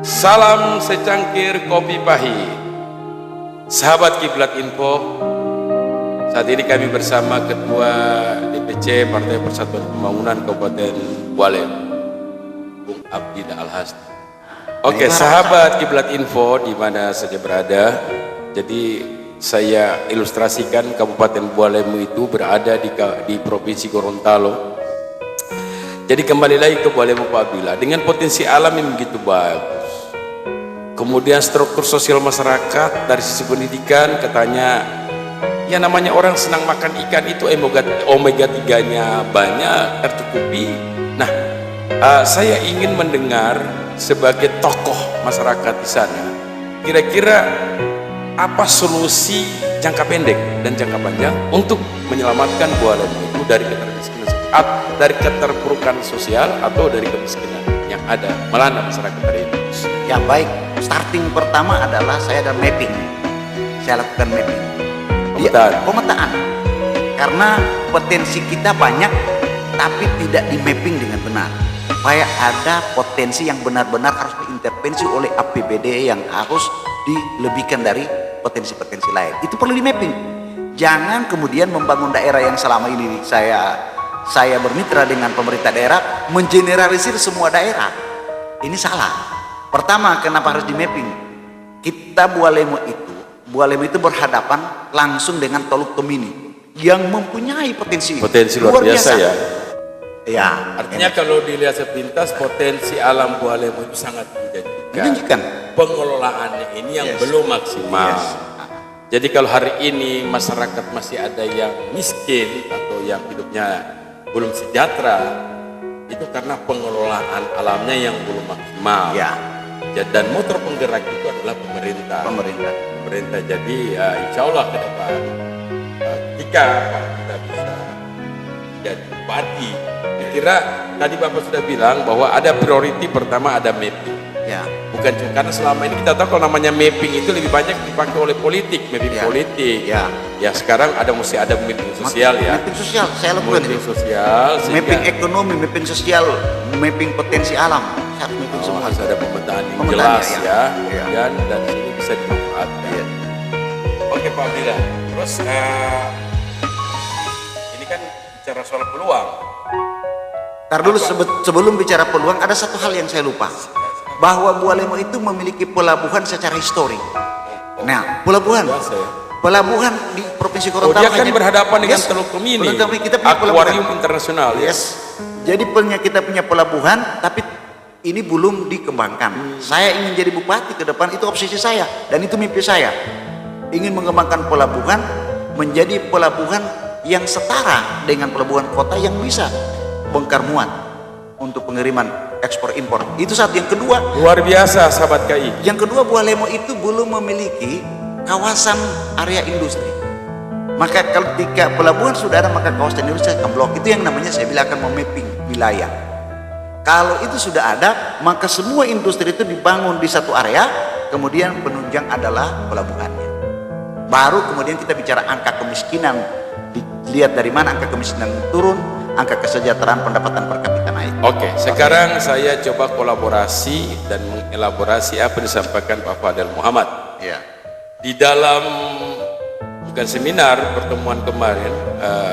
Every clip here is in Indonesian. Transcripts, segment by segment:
Salam secangkir kopi pahit. Sahabat Kiblat Info, saat ini kami bersama Ketua DPC Partai Persatuan Pembangunan Kabupaten Bualem, Bung Abdillah Al-Hasni. Oke, sahabat Kiblat Info di mana saja berada. Jadi saya ilustrasikan Kabupaten Bualem itu berada di Provinsi Gorontalo. Jadi kembali lagi ke Bualem Pak Abdillah dengan potensi alam yang begitu bagus. Kemudian struktur sosial masyarakat dari sisi pendidikan, katanya ya namanya orang senang makan ikan itu omega 3-nya banyak, tercukupi. Nah, saya ingin mendengar sebagai tokoh masyarakat di sana, kira-kira apa solusi jangka pendek dan jangka panjang untuk menyelamatkan Bualem itu dari ketermiskinan, dari keterpurukan sosial atau dari kemiskinan yang ada melanda masyarakat hari ini. Ya baik, starting pertama adalah saya ada mapping. Saya lakukan mapping. Pemetaan. Karena potensi kita banyak tapi tidak di mapping dengan benar. Supaya ada potensi yang benar-benar harus diintervensi oleh APBD yang harus dilebihkan dari potensi-potensi lain. Itu perlu di mapping. Jangan kemudian membangun daerah yang selama ini saya bermitra dengan pemerintah daerah mengeneralisir semua daerah. Ini salah. Pertama, kenapa harus di mapping? Kita Bualem itu berhadapan langsung dengan Teluk Tomini yang mempunyai potensi luar biasa ya. Ya, artinya kalau dilihat sepintas potensi alam Bualem itu sangat menjanjikan. Pengelolaannya ini yang belum maksimal. Jadi kalau hari ini masyarakat masih ada yang miskin atau yang hidupnya belum sejahtera, itu karena pengelolaan alamnya yang belum maksimal. Ya. Dan motor penggerak itu adalah pemerintah. Jadi insya Allah ke depan ketika kita bisa jadi bupati, kira tadi Bapak sudah bilang bahwa ada priority pertama ada mapping. Ya. Bukan cuma karena selama ini kita tahu kalau namanya mapping itu lebih banyak dipakai oleh politik, mapping politik. Ya. Ya sekarang mesti ada mapping sosial ya. Mapping sosial, saya lakukan mapping sosial. Mapping ekonomi, mapping sosial, mapping potensi alam. Semua harus ada pemetaan yang jelas ya. Dan ini bisa dimanfaatkan. Oke Pak Abdillah, terus ini kan bicara soal peluang. Ntar dulu sebelum bicara peluang ada satu hal yang saya lupa, bahwa Bualem itu memiliki pelabuhan secara histori. Nah, pelabuhan di Provinsi Gorontalo. Dia kan berhadapan dengan Teluk Tomini, akuarium internasional. Jadi kita punya pelabuhan, tapi ini belum dikembangkan. Saya ingin jadi bupati ke depan, itu obsesi saya dan itu mimpi saya. Ingin mengembangkan pelabuhan menjadi pelabuhan yang setara dengan pelabuhan kota yang bisa bongkar muat untuk pengiriman ekspor impor. Itu satu. Yang kedua, luar biasa sahabat KI. Yang kedua, Bualem itu belum memiliki kawasan area industri. Maka ketika pelabuhan sudah ada, maka kawasan industri akan blok. Itu yang namanya saya bilang akan memapping wilayah. Kalau itu sudah ada, maka semua industri itu dibangun di satu area, kemudian penunjang adalah pelabuhannya. Baru kemudian kita bicara angka kemiskinan, dilihat dari mana angka kemiskinan turun, angka kesejahteraan pendapatan per kapita naik. Oke, sekarang saya coba kolaborasi dan mengelaborasi apa yang disampaikan Pak Fadel Muhammad. Ya. Di dalam bukan seminar pertemuan kemarin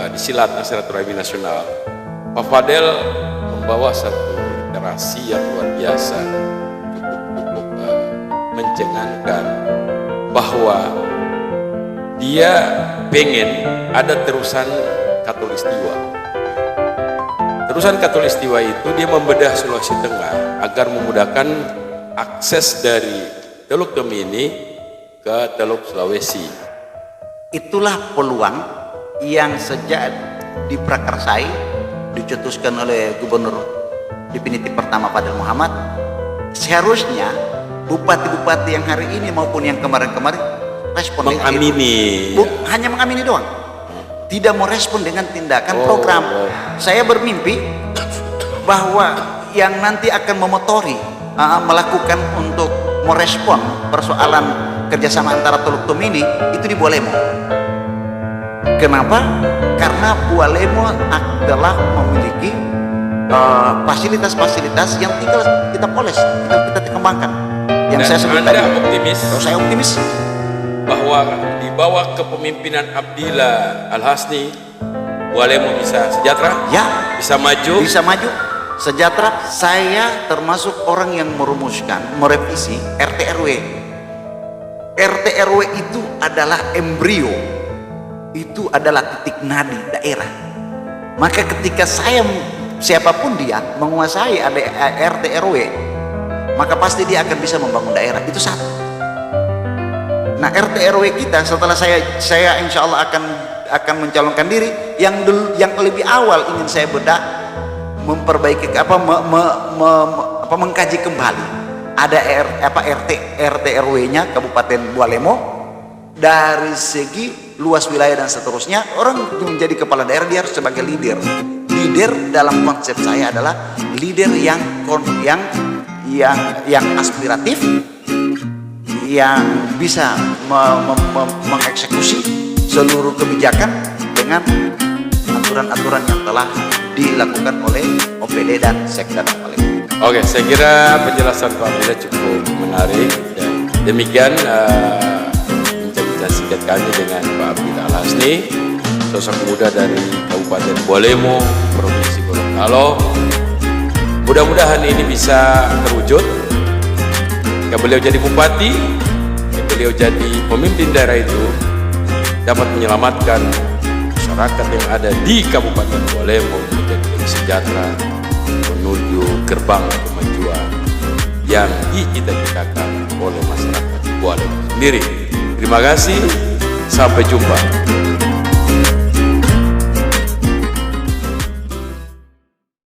di Silat Silaturahmi Nasional, Pak Fadel membawa satu literasi yang luar biasa, cukup mencengangkan bahwa dia pengen ada terusan Katulistiwa. Terusan Katulistiwa itu dia membedah Sulawesi Tengah agar memudahkan akses dari Teluk Tomini ke Teluk Sulawesi. Itulah peluang yang sejak diprakarsai, dicetuskan oleh Gubernur definitif pertama Fadel Muhammad. Seharusnya bupati-bupati yang hari ini maupun yang kemarin-kemarin respon mengamini, hanya mengamini doang, tidak mau respon dengan tindakan program. Saya bermimpi bahwa yang nanti akan memotori melakukan untuk merespon persoalan kerjasama antara Teluk Tomini itu di Bualem. Kenapa? Karena Bualem adalah memiliki fasilitas-fasilitas yang tinggal kita poles, tinggal kita kembangkan. yang Dan saya sebut Anda tadi. optimis Kalau saya optimis, bahwa di bawah kepemimpinan Abdillah Al-Hasni, Bualemo bisa sejahtera, ya bisa maju. bisa maju sejahtera. Saya termasuk orang yang merumuskan, merevisi RT RW. RT RW itu adalah embrio, itu adalah titik nadi daerah. Maka ketika saya, siapapun dia menguasai ada RT RW, maka pasti dia akan bisa membangun daerah. Itu satu. Nah, RT RW kita setelah saya insya Allah akan mencalonkan diri, yang lebih awal ingin saya bedah, memperbaiki mengkaji kembali ada RT RW-nya Kabupaten Bualemo dari segi luas wilayah dan seterusnya. Orang menjadi kepala daerah, dia harus sebagai leader. Leader dalam konsep saya adalah leader yang aspiratif, yang bisa mengeksekusi seluruh kebijakan dengan aturan-aturan yang telah dilakukan oleh OPD dan Sekda Paling. Oke, saya kira penjelasan Pak Abdillah cukup menarik, dan demikian bincang-bincang singkat kami dengan Pak Abdillah Al-Hasni, sosok muda dari Kabupaten Bualemo, Provinsi Gorontalo. Mudah-mudahan ini bisa terwujud. Jika beliau jadi bupati, jika beliau jadi pemimpin daerah itu, dapat menyelamatkan masyarakat yang ada di Kabupaten Bualemo menjadi lebih sejahtera, menuju gerbang kemajuan yang dicita-citakan oleh masyarakat Bualemo sendiri. Terima kasih, sampai jumpa.